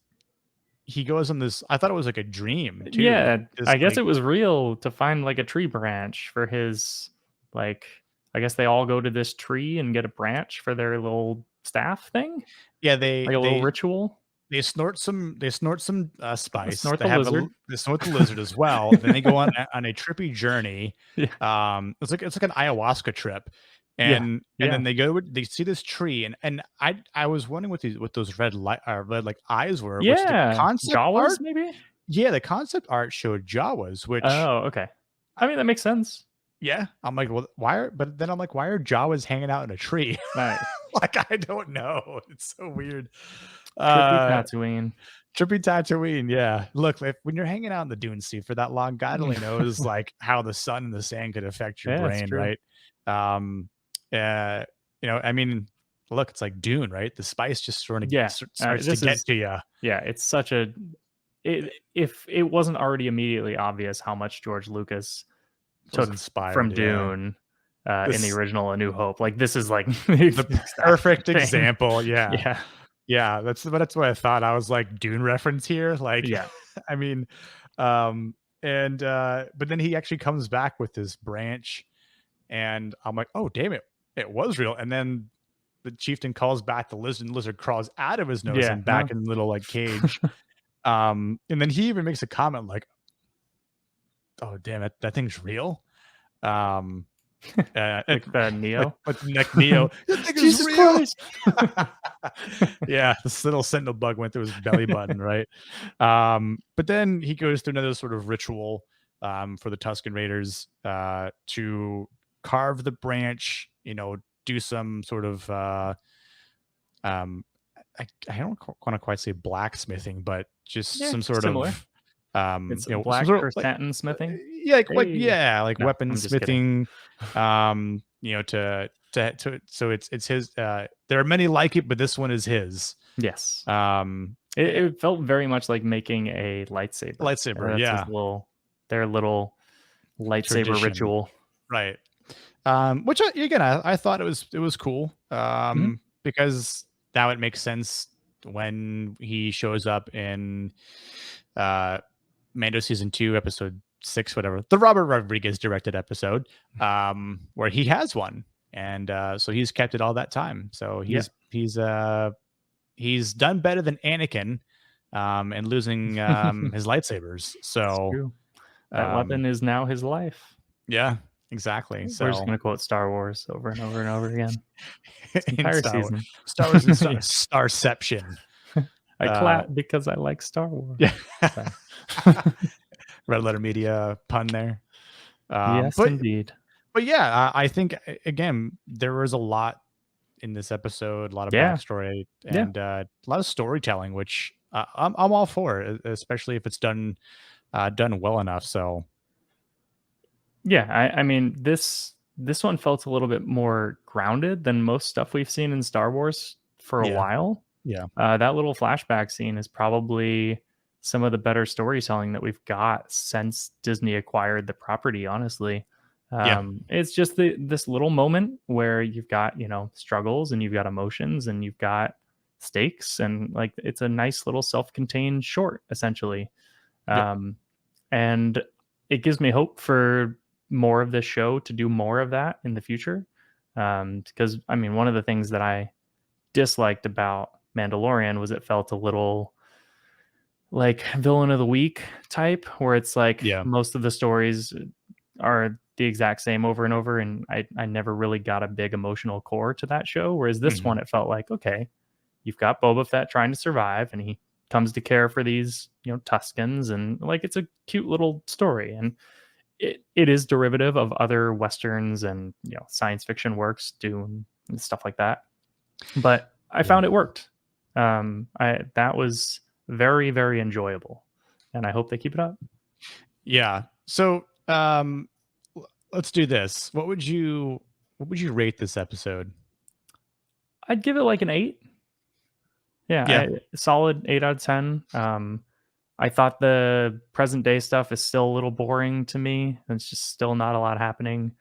Speaker 1: he goes on this. I thought it was like a dream too.
Speaker 2: Yeah,
Speaker 1: This
Speaker 2: I guess
Speaker 1: like,
Speaker 2: it was real to find like a tree branch for his like. I guess they all go to this tree and get a branch for their little staff thing,
Speaker 1: yeah,
Speaker 2: like a little ritual.
Speaker 1: they snort some spice.
Speaker 2: Snort the lizard.
Speaker 1: They snort the lizard as well. Then they go on on a trippy journey.
Speaker 2: Yeah,
Speaker 1: It's like an ayahuasca trip,
Speaker 2: yeah,
Speaker 1: and
Speaker 2: yeah,
Speaker 1: then they see this tree, and I was wondering what those red like eyes were, which the
Speaker 2: yeah.
Speaker 1: concept
Speaker 2: Jawas,
Speaker 1: art,
Speaker 2: maybe.
Speaker 1: yeah, the concept art showed Jawas, which
Speaker 2: Oh, okay. I mean, that makes sense.
Speaker 1: yeah, I'm like, well, but then I'm like, why are Jawas hanging out in a tree?
Speaker 2: Nice.
Speaker 1: Like, I don't know. It's so weird.
Speaker 2: Trippy
Speaker 1: Uh,
Speaker 2: Tatooine.
Speaker 1: Trippy Tatooine, yeah. Look, when you're hanging out in the Dune Sea for that long, God only knows like how the sun and the sand could affect your
Speaker 2: Yeah, it's
Speaker 1: brain,
Speaker 2: true.
Speaker 1: right? Um, I mean, look, it's like Dune, right? The spice just sort of
Speaker 2: Yeah,
Speaker 1: starts to
Speaker 2: this
Speaker 1: get
Speaker 2: is
Speaker 1: to you.
Speaker 2: yeah. It's such a. If it wasn't already immediately obvious how much George Lucas
Speaker 1: Was
Speaker 2: took from
Speaker 1: inspired, yeah.
Speaker 2: Dune in the
Speaker 1: This
Speaker 2: original A New Hope, like this is like
Speaker 1: the
Speaker 2: the exact
Speaker 1: perfect
Speaker 2: thing.
Speaker 1: example, yeah.
Speaker 2: Yeah,
Speaker 1: Yeah, that's what I thought. I was like Dune reference here. Like,
Speaker 2: yeah,
Speaker 1: I mean, and but then he actually comes back with this branch, and I'm like, oh damn it, it was real. And then the chieftain calls back the lizard, and the lizard crawls out of his nose
Speaker 2: yeah.
Speaker 1: and
Speaker 2: No,
Speaker 1: back in the little like cage. And then he even makes a comment like, oh damn it, that thing's real. Um,
Speaker 2: like the Neo.
Speaker 1: like Neo, that thing is
Speaker 2: Jesus
Speaker 1: real.
Speaker 2: Christ!
Speaker 1: Yeah, this little sentinel bug went through his belly button, right? But then he goes through another sort of ritual for the Tusken Raiders to carve the branch, do some sort of um I don't want to quite say blacksmithing, but just
Speaker 2: Yeah,
Speaker 1: some sort
Speaker 2: similar.
Speaker 1: of
Speaker 2: It's
Speaker 1: some
Speaker 2: black
Speaker 1: sort of like
Speaker 2: chrysanthemum smithing.
Speaker 1: yeah,
Speaker 2: Hey,
Speaker 1: like
Speaker 2: no, I'm just kidding.
Speaker 1: weaponsmithing, so it's his. There are many like it, but this one is his.
Speaker 2: Yes,
Speaker 1: Um,
Speaker 2: it felt very much like making a lightsaber.
Speaker 1: Lightsaber,
Speaker 2: That's
Speaker 1: yeah,
Speaker 2: their little lightsaber
Speaker 1: tradition,
Speaker 2: ritual.
Speaker 1: right? Which again, I thought it was cool.
Speaker 2: Mhm.
Speaker 1: Because now it makes sense when he shows up in uh Mando season 2, episode 6, whatever, the Robert Rodriguez directed episode, where he has one, and so he's kept it all that time. So
Speaker 2: Yeah,
Speaker 1: he's done better than Anakin, and losing his lightsabers.
Speaker 2: it's
Speaker 1: So
Speaker 2: true. That
Speaker 1: um,
Speaker 2: weapon is now his life.
Speaker 1: yeah, exactly.
Speaker 2: We're just
Speaker 1: So
Speaker 2: gonna quote Star Wars over and over and over again. This
Speaker 1: in
Speaker 2: entire season.
Speaker 1: Star Wars and
Speaker 2: Yeah.
Speaker 1: Starception.
Speaker 2: I
Speaker 1: Uh,
Speaker 2: clap because I like Star Wars.
Speaker 1: yeah,
Speaker 2: Sorry.
Speaker 1: Red Letter Media pun there. Um,
Speaker 2: Yes,
Speaker 1: but
Speaker 2: indeed.
Speaker 1: but yeah, I think again there was a lot in this episode, a lot of
Speaker 2: Yeah,
Speaker 1: backstory,
Speaker 2: yeah.
Speaker 1: and a lot of storytelling, which I'm all for, especially if it's done well enough. So
Speaker 2: Yeah, I mean, this one felt a little bit more grounded than most stuff we've seen in Star Wars for a
Speaker 1: yeah,
Speaker 2: while.
Speaker 1: yeah,
Speaker 2: That little flashback scene is probably some of the better storytelling that we've got since Disney acquired the property, honestly.
Speaker 1: yeah,
Speaker 2: It's just this little moment where you've got, struggles and you've got emotions and you've got stakes, and like it's a nice little self-contained short essentially.
Speaker 1: yep,
Speaker 2: Um, and it gives me hope for more of this show to do more of that in the future. Because I mean, one of the things that I disliked about Mandalorian was it felt a little like villain of the week type, where it's like
Speaker 1: yeah,
Speaker 2: most of the stories are the exact same over and over, and I never really got a big emotional core to that show. Whereas this
Speaker 1: hmm
Speaker 2: one, it felt like, okay, you've got Boba Fett trying to survive, and he comes to care for these, Tuskens, and like it's a cute little story, and it is derivative of other westerns and science fiction works, Dune and stuff like that. But I
Speaker 1: yeah,
Speaker 2: found it worked. I that was very very enjoyable, and I hope they keep it up.
Speaker 1: yeah. So let's do this. What would you rate this episode?
Speaker 2: I'd give it like an 8. Yeah,
Speaker 1: Yeah,
Speaker 2: solid 8 out of 10. I thought the present day stuff is still a little boring to me. It's just still not a lot happening.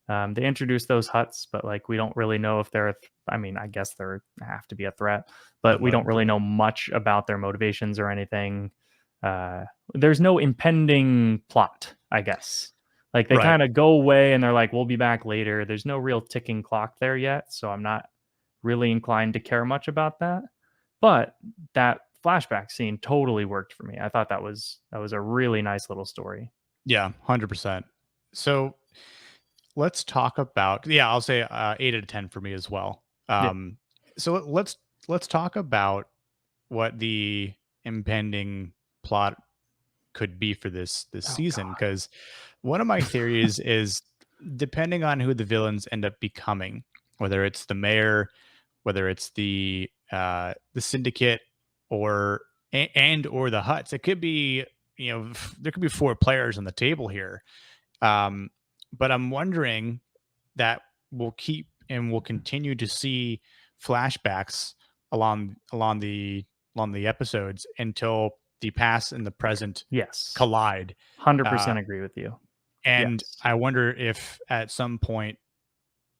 Speaker 2: They introduced those huts, but like we don't really know if they're. I mean, I guess they have to be a threat, but we don't really know much about their motivations or anything. Uh, there's no impending plot, I guess. Like they
Speaker 1: right.
Speaker 2: kind of go away and they're like, "We'll be back later." There's no real ticking clock there yet, so I'm not really inclined to care much about that. But that flashback scene totally worked for me. I thought that was a really nice little story.
Speaker 1: Yeah, 100%. So let's talk about, yeah, I'll say 8 out of 10 for me as well.
Speaker 2: Yeah.
Speaker 1: So let's talk about what the impending plot could be for this
Speaker 2: Oh
Speaker 1: season,
Speaker 2: god.
Speaker 1: because one of my theories is, depending on who the villains end up becoming, whether it's the mayor, whether it's the syndicate, or or the huts, it could be, there could be four players on the table here. um, but I'm wondering that we'll keep and we'll continue to see flashbacks along the episodes until the past and the present
Speaker 2: Yes.
Speaker 1: collide. Uh,
Speaker 2: 100% agree with you.
Speaker 1: and
Speaker 2: Yes.
Speaker 1: I wonder if at some point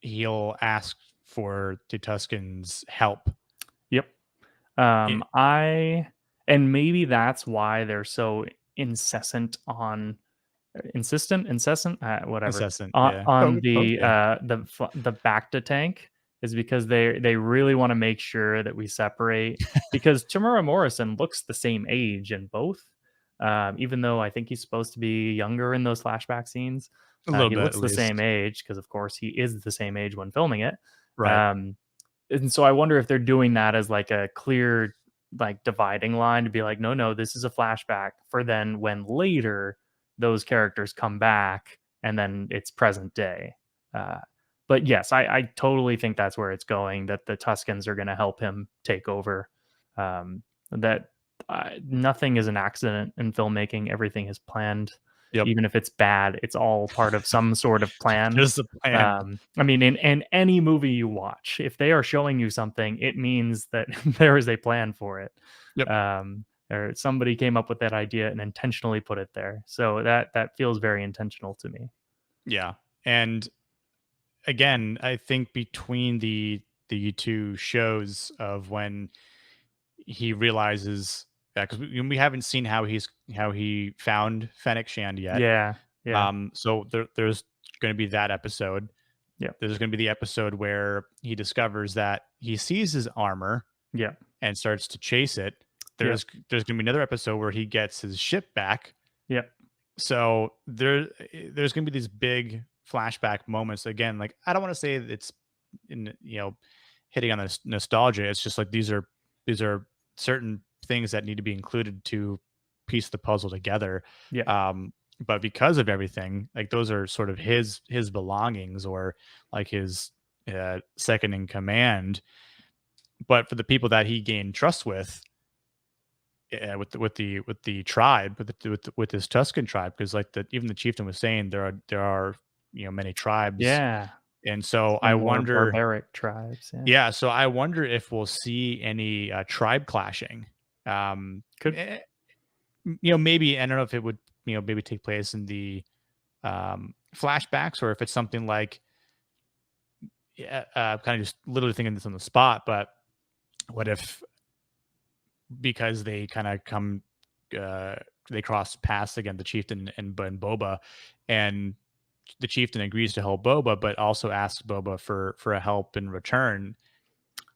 Speaker 1: he'll ask for the Tuscans' help.
Speaker 2: Yep.
Speaker 1: It,
Speaker 2: I and maybe that's why they're so incessant on incessant, whatever,
Speaker 1: incessant,
Speaker 2: on
Speaker 1: yeah.
Speaker 2: on
Speaker 1: Both, yeah.
Speaker 2: the Bacta tank is because they really want to make sure that we separate, because Tamura Morrison looks the same age in both, even though I think he's supposed to be younger in those flashback scenes.
Speaker 1: A little
Speaker 2: He
Speaker 1: bit, at
Speaker 2: looks the same
Speaker 1: least.
Speaker 2: age because, of course, he is the same age when filming it.
Speaker 1: Right.
Speaker 2: Um, and so I wonder if they're doing that as like a clear like dividing line to be like, no, no, this is a flashback for then when later those characters come back and then it's present day. Uh, but yes, I totally think that's where it's going. That the Tuscans are going to help him take over. That nothing is an accident in filmmaking. Everything is planned,
Speaker 1: Yep.
Speaker 2: even if it's bad. It's all part of some sort of plan.
Speaker 1: Just the plan.
Speaker 2: I mean, in any movie you watch, if they are showing you something, it means that there is a plan for it.
Speaker 1: Yep.
Speaker 2: Or somebody came up with that idea and intentionally put it there. So that feels very intentional to me.
Speaker 1: Yeah. And again, I think between the two shows of when he realizes that, because we haven't seen how he found Fennec Shand yet.
Speaker 2: Yeah, yeah,
Speaker 1: So there's going to be that episode.
Speaker 2: Yeah.
Speaker 1: There's going to be the episode where he discovers that he sees his armor
Speaker 2: Yeah.
Speaker 1: and starts to chase it.
Speaker 2: Yeah.
Speaker 1: There's going to be another episode where he gets his ship back.
Speaker 2: Yeah.
Speaker 1: So there's going to be these big flashback moments again. Like I don't want to say that it's in hitting on this nostalgia. It's just like these are certain things that need to be included to piece the puzzle together.
Speaker 2: Yeah.
Speaker 1: But because of everything, like those are sort of his belongings or like his second in command. But for the people that he gained trust with, with the tribe, with this Tuscan tribe, because like even the chieftain was saying there are many tribes,
Speaker 2: Yeah.
Speaker 1: and so
Speaker 2: Some
Speaker 1: I
Speaker 2: more
Speaker 1: wonder,
Speaker 2: barbaric tribes. Yeah.
Speaker 1: yeah, so I wonder if we'll see any tribe clashing.
Speaker 2: Could
Speaker 1: eh, maybe I don't know if it would maybe take place in the flashbacks or if it's something like yeah, kind of just literally thinking this on the spot, but what if because they kind of come uh they cross paths again, the chieftain and Boba, and the chieftain agrees to help Boba but also asks Boba for a help in return.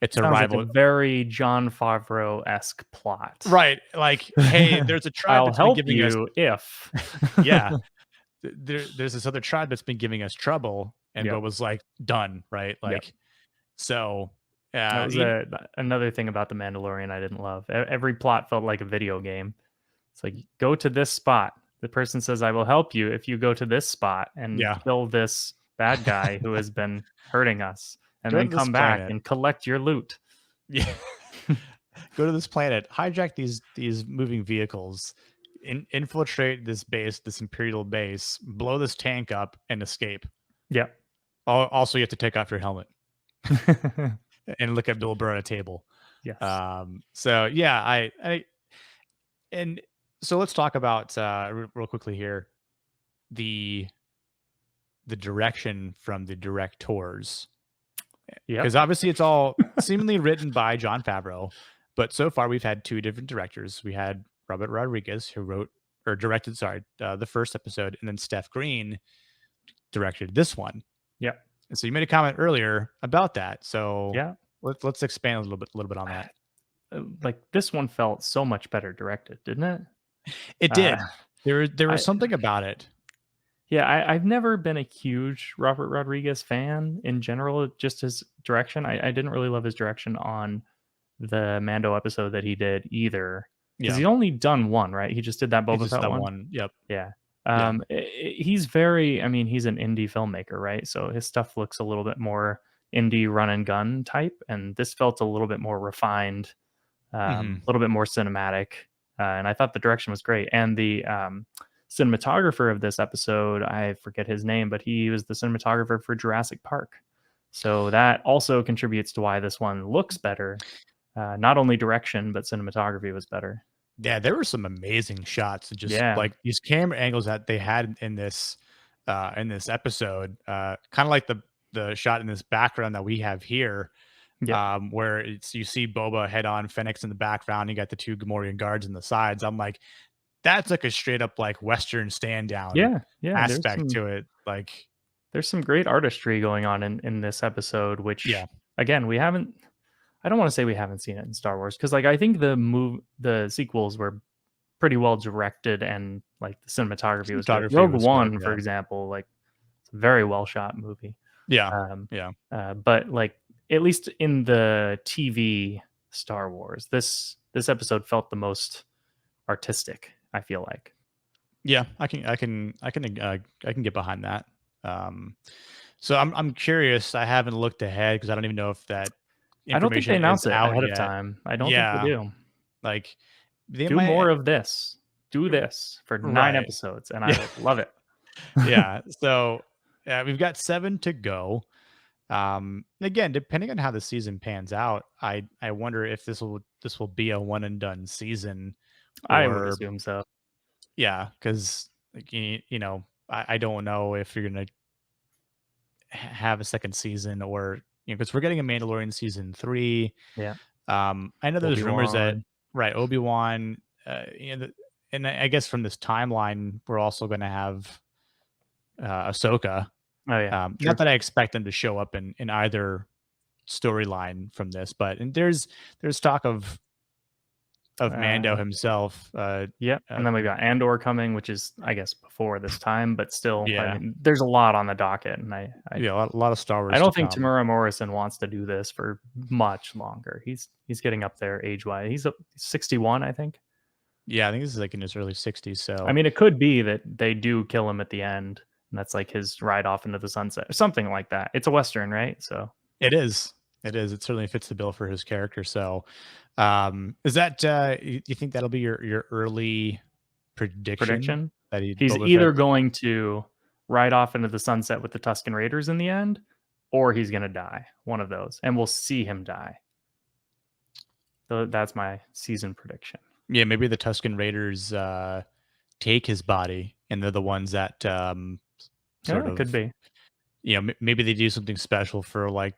Speaker 1: It's a
Speaker 2: sounds like a
Speaker 1: rival,
Speaker 2: very John Favreau-esque plot.
Speaker 1: right? Like, hey, there's a tribe
Speaker 2: I'll
Speaker 1: that's been
Speaker 2: help
Speaker 1: giving us,
Speaker 2: you if.
Speaker 1: yeah, there's this other tribe that's been giving us trouble, and
Speaker 2: Yep.
Speaker 1: Boba's like, done, right?
Speaker 2: Yep.
Speaker 1: Like, so
Speaker 2: That was another thing about The Mandalorian I didn't love. Every plot felt like a video game. It's like, go to this spot. The person says, I will help you if you go to this spot and
Speaker 1: yeah,
Speaker 2: kill this bad guy who has been hurting us, and
Speaker 1: go
Speaker 2: then
Speaker 1: to this
Speaker 2: come back
Speaker 1: planet.
Speaker 2: and collect your loot.
Speaker 1: Yeah. Go to this planet, hijack these moving vehicles, infiltrate this base, this imperial base, blow this tank up, and escape.
Speaker 2: Yep.
Speaker 1: Also, you have to take off your helmet and look at Bill Burr at a table.
Speaker 2: Yes.
Speaker 1: So yeah, I and so let's talk about real quickly here the the direction from the directors,
Speaker 2: Yep.
Speaker 1: because obviously it's all seemingly written by John Favreau, but so far we've had two different directors. We had Robert Rodriguez who wrote or directed, sorry, the first episode, and then Steph Green directed this one.
Speaker 2: Yep.
Speaker 1: And so you made a comment earlier about that. So
Speaker 2: Yeah.
Speaker 1: let's expand a little bit on that.
Speaker 2: Like this one felt so much better directed, didn't it?
Speaker 1: It
Speaker 2: Uh,
Speaker 1: did. There
Speaker 2: I
Speaker 1: was something about it.
Speaker 2: Yeah, I've never been a huge Robert Rodriguez fan in general. Just his direction, I didn't really love his direction on the Mando episode that he did either, because
Speaker 1: Yeah,
Speaker 2: he's only done one, right? He just did that
Speaker 1: he
Speaker 2: Boba
Speaker 1: just
Speaker 2: Fett
Speaker 1: that
Speaker 2: one.
Speaker 1: one. Yep.
Speaker 2: Yeah.
Speaker 1: Yeah.
Speaker 2: He's very, I mean, he's an indie filmmaker, right? So his stuff looks a little bit more indie run and gun type, and this felt a little bit more refined, a
Speaker 1: Hmm.
Speaker 2: little bit more cinematic, and I thought the direction was great. And the cinematographer of this episode, I forget his name, but he was the cinematographer for Jurassic Park, so that also contributes to why this one looks better. Not only direction, but cinematography was better.
Speaker 1: Yeah, there were some amazing shots, and just
Speaker 2: Yeah.
Speaker 1: like these camera angles that they had in this episode, kind of like the shot in this background that we have here,
Speaker 2: Yep.
Speaker 1: where it's you see Boba head on, Fennec in the background, you got the two Gamorrean guards in the sides. I'm like, that's like a straight up like Western stand down
Speaker 2: Yeah. Yeah.
Speaker 1: aspect to it. Like,
Speaker 2: There's some great artistry going on in this episode, which
Speaker 1: yeah,
Speaker 2: again we haven't. I don't want to say we haven't seen it in Star Wars, because like I think the sequels were pretty well directed, and like the cinematography was good.
Speaker 1: cinematography
Speaker 2: Rogue
Speaker 1: was good.
Speaker 2: One, for
Speaker 1: Yeah,
Speaker 2: example, like it's a very well shot movie.
Speaker 1: yeah,
Speaker 2: Um,
Speaker 1: yeah.
Speaker 2: but like at least in the TV Star Wars, this episode felt the most artistic. I feel like.
Speaker 1: Yeah, I can get behind that. Um, so I'm curious. I haven't looked ahead because I don't even know if that
Speaker 2: I don't think they
Speaker 1: information is
Speaker 2: announce it
Speaker 1: out
Speaker 2: ahead of
Speaker 1: yet.
Speaker 2: time. I don't think they
Speaker 1: Yeah,
Speaker 2: do.
Speaker 1: like they
Speaker 2: Do
Speaker 1: might.
Speaker 2: more of this. Do this for 9
Speaker 1: Right.
Speaker 2: episodes, and I
Speaker 1: Yeah,
Speaker 2: will love it.
Speaker 1: yeah. So we've got 7 to go. Again, depending on how the season pans out, I wonder if this will be a one and done season,
Speaker 2: I would
Speaker 1: or
Speaker 2: assume so.
Speaker 1: yeah, because like, I don't know if you're gonna have a second season, or because we're getting a Mandalorian season 3.
Speaker 2: Yeah.
Speaker 1: I know there's rumors that,
Speaker 2: Obi-Wan.
Speaker 1: right, Obi-Wan, and I guess from this timeline we're also going to have Ahsoka.
Speaker 2: Oh yeah,
Speaker 1: Not
Speaker 2: true.
Speaker 1: that I expect them to show up in either storyline from this, but and there's talk of Mando
Speaker 2: Uh,
Speaker 1: himself.
Speaker 2: Yep,
Speaker 1: Uh,
Speaker 2: and then we got Andor coming, which is, I guess, before this time, but still, I
Speaker 1: yeah,
Speaker 2: mean, there's a lot on the docket, and
Speaker 1: yeah, a lot of Star
Speaker 2: I
Speaker 1: Wars to
Speaker 2: don't think
Speaker 1: come.
Speaker 2: Tamura Morrison wants to do this for much longer. He's getting up there age-wise. He's up 61, I think.
Speaker 1: Yeah, I think this is like in his early 60s.
Speaker 2: I
Speaker 1: So
Speaker 2: mean, it could be that they do kill him at the end, and that's like his ride off into the sunset or something like that. It's a Western, right? So,
Speaker 1: it is. It is. It certainly fits the bill for his character. So, is that you think that'll be your early prediction
Speaker 2: prediction?
Speaker 1: that he
Speaker 2: He's
Speaker 1: Boba Fett?
Speaker 2: either going to ride off into the sunset with the Tusken Raiders in the end, or he's gonna die. One of those. And we'll see him die. So that's my season prediction.
Speaker 1: Yeah, maybe the Tusken Raiders take his body, and they're the ones that
Speaker 2: Yeah,
Speaker 1: sort
Speaker 2: it could
Speaker 1: of
Speaker 2: be.
Speaker 1: maybe they do something special for like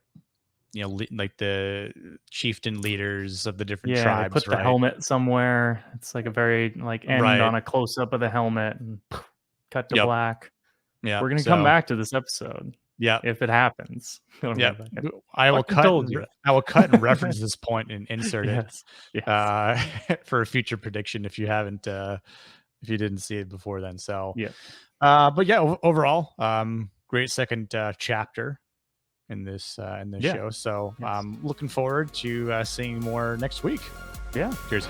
Speaker 1: like the chieftain leaders of the different
Speaker 2: Yeah, they
Speaker 1: tribes,
Speaker 2: put the
Speaker 1: right?
Speaker 2: helmet somewhere. It's like a very like end
Speaker 1: Right.
Speaker 2: on a close up of the helmet and cut to
Speaker 1: Yep.
Speaker 2: black.
Speaker 1: Yeah.
Speaker 2: We're gonna come
Speaker 1: So
Speaker 2: back to this episode
Speaker 1: yeah.
Speaker 2: if it happens. Don't
Speaker 1: Yeah,
Speaker 2: worry about it.
Speaker 1: I will
Speaker 2: Fucking
Speaker 1: cut
Speaker 2: told
Speaker 1: and
Speaker 2: you.
Speaker 1: I will cut and reference this point and insert it
Speaker 2: Yes. Yes.
Speaker 1: uh, for a future prediction if you haven't if you didn't see it before then. So,
Speaker 2: Yeah.
Speaker 1: but yeah, overall, great second chapter in this
Speaker 2: Yeah.
Speaker 1: show. So,
Speaker 2: Yes.
Speaker 1: looking forward to seeing more next week.
Speaker 2: Yeah.
Speaker 1: Cheers.